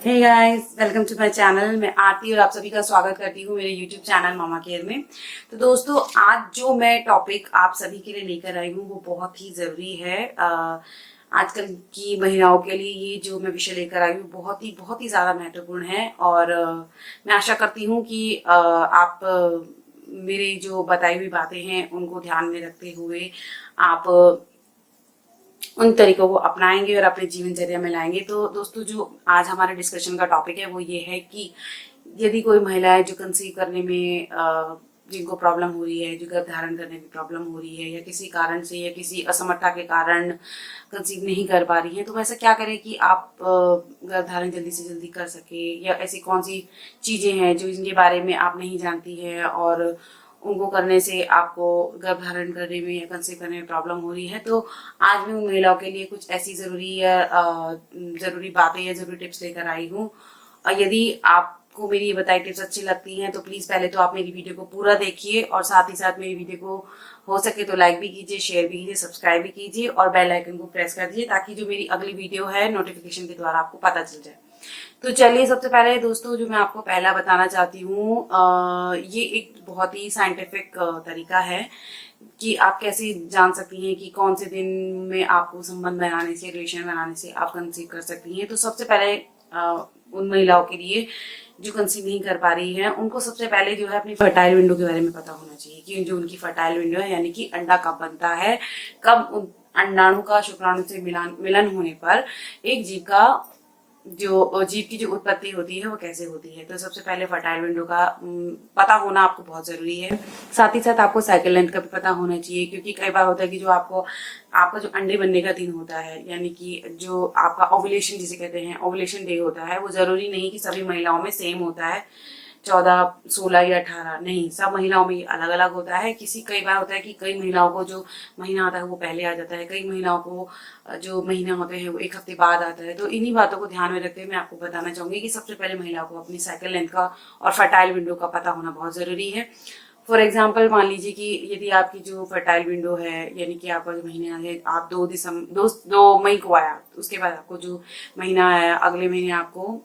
Hey guys, welcome to my channel. मैं आरती और आप सभी का स्वागत करती हूँ मेरे यूट्यूब चैनल मामा केयर में। तो दोस्तों, आज जो मैं टॉपिक आप सभी के लिए लेकर आई हूँ वो बहुत ही ज़रूरी है। आजकल की महिलाओं के लिए ये जो मैं विषय लेकर आई हूँ बहुत ही ज़्यादा महत्वपूर्ण है। और मैं आशा करती हूँ कि आप मेरी जो बताई हुई बातें हैं उनको ध्यान में रखते हुए आप उन तरीकों को अपनाएंगे और अपने जीवनचर्या में लाएंगे। तो दोस्तों, जो आज हमारे डिस्कशन का टॉपिक है वो ये है कि यदि कोई महिला है जो कंसीव करने में जिनको प्रॉब्लम हो रही है, जो गर्भ धारण करने में प्रॉब्लम हो रही है या किसी कारण से या किसी असमर्थता के कारण कंसीव नहीं कर पा रही है, तो वैसा क्या करें कि आप गर्भ धारण जल्दी से जल्दी कर सके, या ऐसी कौन सी चीजें हैं जो इनके बारे में आप नहीं जानती है और उनको करने से आपको गर्भ धारण करने में या कंसीव करने में प्रॉब्लम हो रही है। तो आज मैं उन महिलाओं के लिए कुछ ऐसी जरूरी बातें या जरूरी टिप्स लेकर आई हूँ। और यदि आपको मेरी ये बताई टिप्स अच्छी लगती हैं तो प्लीज पहले तो आप मेरी वीडियो को पूरा देखिए और साथ ही साथ मेरी वीडियो को हो सके तो लाइक भी कीजिए, शेयर भी कीजिए, सब्सक्राइब भी कीजिए और बेल आइकन को प्रेस कर दीजिए ताकि जो मेरी अगली वीडियो है नोटिफिकेशन के द्वारा आपको पता चल जाए। तो चलिए, सबसे पहले दोस्तों जो मैं आपको पहला बताना चाहती हूँ, ये एक बहुत ही साइंटिफिक तरीका है कि आप कैसे जान सकती हैं कि कौन से दिन में आपको संबंध बनाने से, रिलेशन बनाने से आप कंसीव कर सकती हैं। तो सबसे पहले उन महिलाओं के लिए जो कंसीव नहीं कर पा रही है, उनको सबसे पहले जो है अपनी फर्टाइल विंडो के बारे में पता होना चाहिए कि जो उनकी फर्टाइल विंडो है, यानी कि अंडा कब बनता है, कब उन अंडाणु का शुक्राणु से मिलन होने पर एक जीव की जो उत्पत्ति होती है वो कैसे होती है। तो सबसे पहले फर्टाइल विंडो का पता होना आपको बहुत जरूरी है। साथ ही साथ आपको साइकिल लेंथ का भी पता होना चाहिए, क्योंकि कई बार होता है कि जो आपका जो अंडे बनने का दिन होता है, यानी कि जो आपका ओव्यूलेशन जिसे कहते हैं, ओव्यूलेशन डे होता है, वो जरूरी नहीं कि सभी महिलाओं में सेम होता है, 14, 16 या 18 नहीं, सब महिलाओं में अलग अलग होता है। कई बार होता है कि कई महिलाओं को जो महीना आता है वो पहले आ जाता है, कई महिलाओं को जो महीना होते हैं वो एक हफ्ते बाद आता है। तो इन्हीं बातों को ध्यान में रखते हुए मैं आपको बताना चाहूंगी कि सबसे पहले महिलाओं को अपनी साइकिल लेंथ का और फर्टाइल विंडो का पता होना बहुत जरूरी है। फॉर एग्जाम्पल, मान लीजिए कि यदि आपकी जो फर्टाइल विंडो है, यानी कि आपका जो महीना है, आप 2 मई को आया, उसके बाद आपको जो महीना आया अगले महीने आपको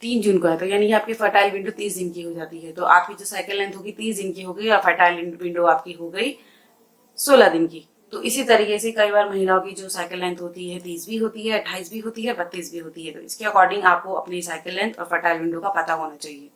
3 जून को है, तो यानी कि आपकी फर्टाइल विंडो 30 दिन की हो जाती है। तो आपकी जो साइकिल लेंथ होगी 30 दिन की हो गई और फर्टाइल विंडो आपकी हो गई 16 दिन की। तो इसी तरीके से कई बार महिलाओं की जो साइकिल लेंथ होती है 30 भी होती है, 28 भी होती है, 32 भी होती है। तो इसके अकॉर्डिंग आपको अपनी साइकिल लेंथ और फर्टाइल विंडो का पता होना चाहिए।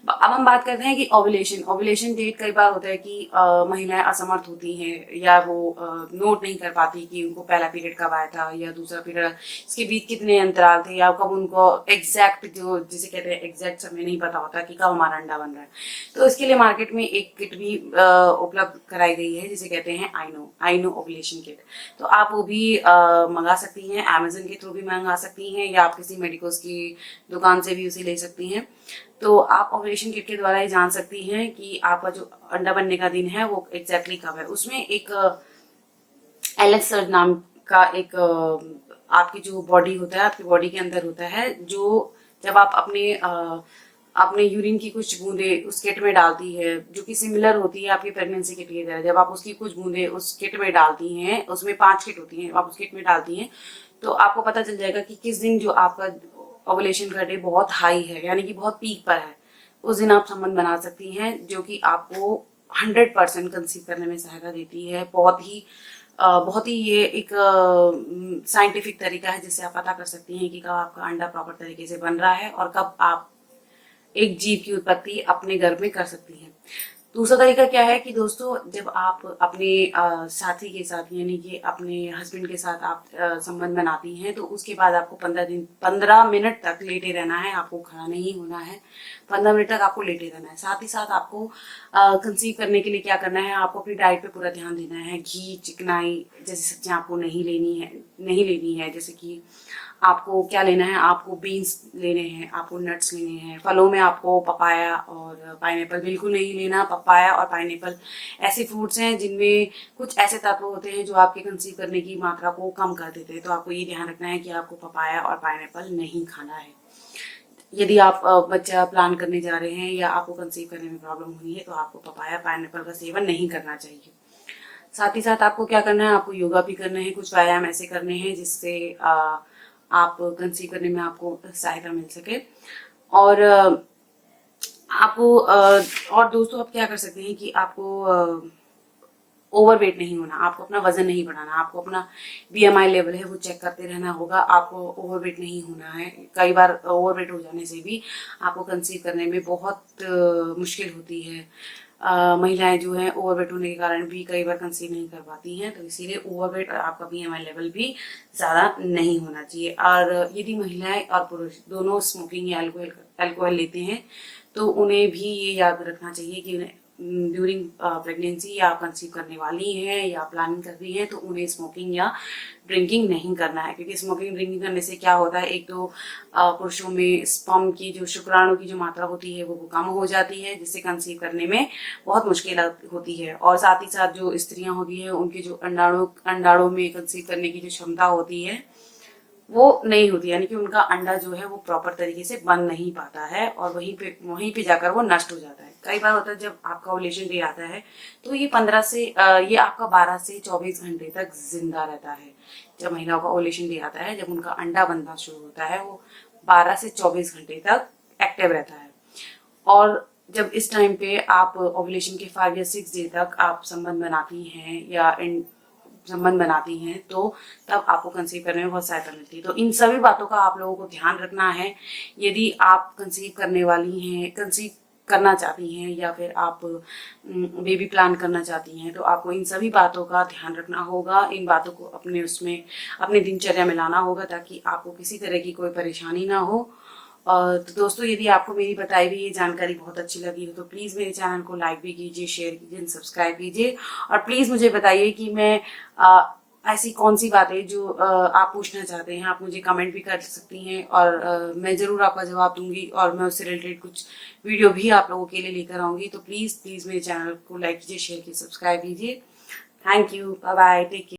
अब हम बात करते हैं कि ओव्यूलेशन डेट। कई बार होता है कि महिलाएं असमर्थ होती हैं या वो नोट नहीं कर पाती कि उनको पहला पीरियड कब आया था या दूसरा पीरियड, इसके बीच कितने अंतराल थे, या कब उनको एग्जैक्ट जो जिसे कहते हैं एग्जैक्ट समय नहीं पता होता कि कब हमारा अंडा बन रहा है। तो इसके लिए मार्केट में एक किट भी उपलब्ध कराई गई है जिसे कहते हैं आइनो ओव्यूलेशन किट। तो आप वो भी मंगा सकती हैं, अमेजन के थ्रू भी मंगा सकती हैं या आप किसी मेडिकोस की दुकान से भी उसे ले सकती हैं। तो आप ओव्यूलेशन किट के द्वारा ही जान सकती हैं कि आपका जो अंडा बनने का दिन है वो एग्जैक्टली कब है। उसमें एक एलेक्स सर्ज नाम का एक आपकी जो बॉडी होता है, आपकी बॉडी के अंदर होता है, जो जब आप अपने यूरिन की कुछ बूंदे उस किट में डालती है, जो कि सिमिलर होती है आपकी प्रेगनेंसी किट की तरह, जब आप उसकी कुछ बूंदे उस किट में डालती हैं, उसमें 5 किट होती हैं, आप उस किट में डालती हैं, तो आपको पता चल जाएगा कि किस दिन जो आपका ओवुलेशन का डे बहुत हाई है, यानी कि बहुत पीक पर है, उस दिन आप संबंध बना सकती हैं, जो कि आपको 100% कंसीव करने में सहायता देती है। बहुत ही ये एक साइंटिफिक तरीका है जिससे आप पता कर सकती हैं कि कब आपका अंडा प्रॉपर तरीके से बन रहा है और कब आप एक जीव की उत्पत्ति अपने गर्भ में कर सकती हैं। दूसरा तरीका क्या है कि दोस्तों, जब आप अपने साथी के साथ, यानी कि अपने हस्बैंड के साथ आप संबंध बनाती हैं, तो उसके बाद आपको 15 मिनट तक लेटे रहना है, आपको खड़ा नहीं होना है, 15 मिनट तक आपको लेटे रहना है। साथ ही साथ आपको कंसीव करने के लिए क्या करना है, आपको अपनी डाइट पे पूरा ध्यान देना है। घी, चिकनाई जैसी सब्जियां आपको नहीं लेनी है। जैसे कि आपको क्या लेना है, आपको बीन्स लेने हैं, आपको नट्स लेने हैं। फलों में आपको पपाया और पाइनएप्पल बिल्कुल नहीं लेना। पपाया और पाइनएप्पल ऐसे फ्रूट्स हैं जिनमें कुछ ऐसे तत्व होते हैं जो आपके कंसीव करने की मात्रा को कम कर देते हैं। तो आपको ये ध्यान रखना है कि आपको पपाया और पाइनएप्पल नहीं खाना है। यदि आप बच्चा प्लान करने जा रहे हैं या आपको कंसीव करने में प्रॉब्लम हुई है, तो आपको पपाया पाइनएप्पल का सेवन नहीं करना चाहिए। साथ ही साथ आपको क्या करना है, आपको योगा भी करना है, कुछ व्यायाम ऐसे करने हैं जिससे आप कंसीव करने में आपको सहायता मिल सके। और आपको और दोस्तों आप क्या कर सकते हैं कि आपको ओवरवेट नहीं होना, आपको अपना वजन नहीं बढ़ाना, आपको अपना BMI लेवल है वो चेक करते रहना होगा। आपको ओवरवेट नहीं होना है। कई बार ओवरवेट हो जाने से भी आपको कंसीव करने में बहुत मुश्किल होती है। महिलाएं जो हैं ओवरवेट होने के कारण भी कई बार कंसीव नहीं कर पाती हैं, तो इसीलिए ओवरवेट और आपका BMI लेवल भी ज़्यादा नहीं होना चाहिए। और यदि महिलाएं और पुरुष दोनों स्मोकिंग या अल्कोहल लेते हैं तो उन्हें भी ये याद रखना चाहिए कि उन्हें ड्यूरिंग प्रेगनेंसी या कंसीव करने वाली हैं या प्लानिंग कर रही हैं तो उन्हें स्मोकिंग या ड्रिंकिंग नहीं करना है। क्योंकि स्मोकिंग ड्रिंकिंग करने से क्या होता है, एक तो पुरुषों में स्पर्म की जो शुक्राणु की जो मात्रा होती है वो कम हो जाती है, जिससे कंसीव करने में बहुत मुश्किल होती है। और साथ ही साथ जो स्त्रियां होती हैं उनके जो अंडाणु में कंसीव करने की जो क्षमता होती है वो नहीं होती, यानी कि उनका अंडा जो है वो प्रॉपर तरीके से बन नहीं पाता है और वहीं पे जाकर वो नष्ट हो जाता है। कई बार होता है जब आपका ओव्यूलेशन डे आता है तो ये ये आपका 12 से 24 घंटे तक जिंदा रहता है। जब महिलाओं का ओव्यूलेशन डे आता है, जब उनका अंडा बनना शुरू होता है, वो 12 से 24 घंटे तक एक्टिव रहता है। और जब इस टाइम पे आप ओव्यूलेशन के 5 या 6 डे तक आप संबंध बनाती हैं या संबंध बनाती हैं तो तब आपको कंसीव करने में बहुत सहायता मिलती है। तो इन सभी बातों का आप लोगों को ध्यान रखना है। यदि आप कंसीव करने वाली हैं, कंसीव करना चाहती हैं या फिर आप बेबी प्लान करना चाहती हैं तो आपको इन सभी बातों का ध्यान रखना होगा। इन बातों को अपने दिनचर्या में लाना होगा ताकि आपको किसी तरह की कोई परेशानी ना हो। तो दोस्तों यदि आपको मेरी बताई हुई ये जानकारी बहुत अच्छी लगी हो तो प्लीज़ मेरे चैनल को लाइक भी कीजिए, शेयर कीजिए, सब्सक्राइब कीजिए। और प्लीज़ मुझे बताइए कि मैं ऐसी कौन सी बातें जो आप पूछना चाहते हैं, आप मुझे कमेंट भी कर सकती हैं और मैं ज़रूर आपका जवाब दूंगी और मैं उससे रिलेटेड कुछ वीडियो भी आप लोगों के लिए लेकर आऊँगी। तो प्लीज़ मेरे चैनल को लाइक कीजिए, शेयर कीजिए, सब्सक्राइब कीजिए। Thank you, bye bye, take care.